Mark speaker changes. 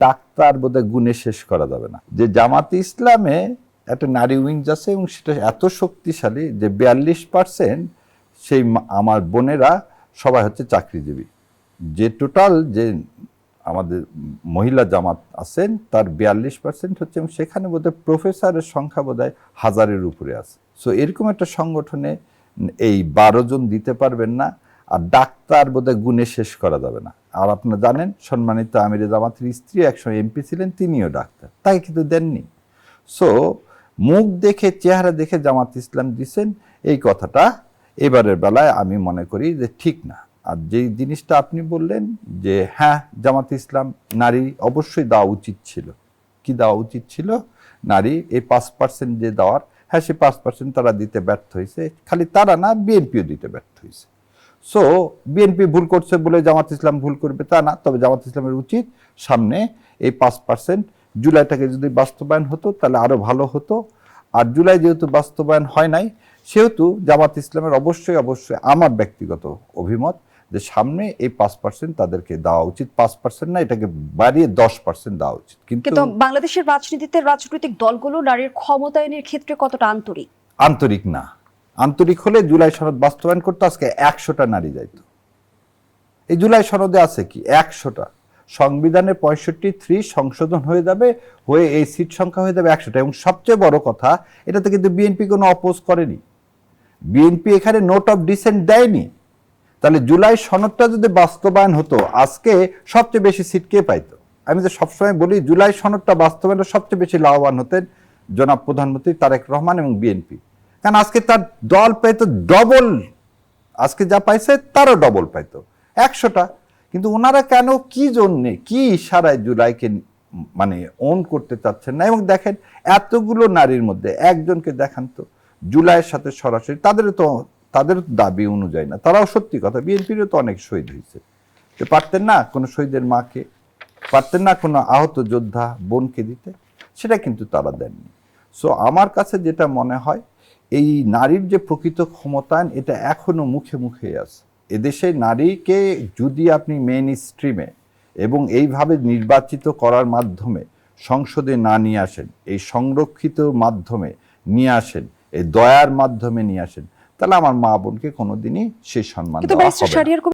Speaker 1: Doctor বোধহয় গুণে শেষ করা যাবে না। যে জামাতে ইসলামে একটা নারী উইংস আছে এবং সেটা এত শক্তিশালী যে 42% সেই আমার বোনেরা সবাই হচ্ছে চাকরিজীবী। যে টোটাল যে আমাদের মহিলা জামাত আছেন তার 42% হচ্ছে, এবং সেখানে বোধহয় প্রফেসরের সংখ্যা বোধহয় 1000-এর উপরে আছে। সো এরকম একটা সংগঠনে এই 12 জন দিতে পারবেন না। আর ডাক্তার বোধহয় গুণে শেষ করা যাবে না। আর আপনারা জানেন সম্মানিত আমিরে জামাতের স্ত্রী একসময় এমপি ছিলেন, তিনিও ডাক্তার, তাকে কিন্তু দেননি। সো মুখ দেখে চেহারা দেখে জামাত ইসলাম দিচ্ছেন, এই কথাটা এবারের বেলায় আমি মনে করি যে ঠিক না। আর যেই জিনিসটা আপনি বললেন যে হ্যাঁ জামাত ইসলাম নারী অবশ্যই দেওয়া উচিত ছিল, কি দেওয়া উচিত ছিল, নারী এই 5% যে দেওয়ার, হ্যাঁ সে 5% তারা দিতে ব্যর্থ হয়েছে। খালি তারা না, বিএনপিও দিতে ব্যর্থ হয়েছে। সো বিএনপি ভুল করছে বলে জামাত ইসলাম ভুল করবে তা না, তবে জামাত ইসলামের উচিত সামনে এই 5% জুলাইটাকে যদি বাস্তবায়ন হতো তাহলে আরো ভালো হতো। আর জুলাই যেহেতু বাস্তবায়ন হয় নাই, সেহেতু জামাত ইসলামের অবশ্যই আমার ব্যক্তিগত অভিমত যে সামনে এই 5% তাদেরকে দেওয়া উচিত। 5% না, এটাকে বাড়িয়ে 10% দেওয়া উচিত। কিন্তু
Speaker 2: বাংলাদেশের রাজনীতিতে রাজনৈতিক দলগুলো নারীর ক্ষমতায়নের ক্ষেত্রে কতটা
Speaker 1: আন্তরিক না। আন্তরিক হলে জুলাই সনদ বাস্তবায়ন করতে আজকে 100টা নারী যাইত। এই জুলাই সনদে আছে কি 100টা, সংবিধানের 65 সংশোধন হয়ে যাবে, হয়ে এই সিট সংখ্যা হয়ে যাবে 100টা। এবং সবচেয়ে বড় কথা, এটাতে কিন্তু বিএনপি কোনো অপোজ করেনি, বিএনপি এখানে নোট অফ ডিসেন্ট দেয়নি। তাহলে জুলাই সনদটা যদি বাস্তবায়ন হতো আজকে সবচেয়ে বেশি সিট কে পাইতো? আমি তো সবসময় বলি জুলাই সনদটা বাস্তবায়নে সবচেয়ে বেশি লাভবান হতেন জনাব প্রধানমন্ত্রী তারেক রহমান এবং বিএনপি। কারণ আজকে তার দল পাইতো ডবল, আজকে যা পাইছে তারও ডবল পাইতো 100টা। কিন্তু ওনারা কেন, কি জন্যে, কি ইশারায় জুলাইকে মানে ওন করতে চাচ্ছেন না? এবং দেখেন এতগুলো নারীর মধ্যে একজনকে দেখান তো জুলাইয়ের সাথে সরাসরি, তাদের দাবি অনুযায়ী না, তারাও সত্যি কথা, বিএনপিরও তো অনেক শহীদ হয়েছে, তো পারতেন না কোনো শহীদের মাকে, পারতেন না কোনো আহত যোদ্ধা বোনকে দিতে? সেটা কিন্তু তারা দেননি। সো আমার কাছে যেটা মনে হয়, এই নারীর যে প্রকৃত ক্ষমতায়ন এটা এখনো মুখে মুখে আছে। এদেশে নারীকে যদি আপনি মেইন স্ট্রিমে এবং এইভাবে নির্বাচিত করার মাধ্যমে সংসদে না নিয়ে আসেন, এই সংরক্ষিত মাধ্যমে নিয়ে আসেন, এই দয়ার মাধ্যমে নিয়ে আসেন, তাহলে আমার মা বোনকে কোনোদিনই সেই সম্মান দেওয়া হবে না।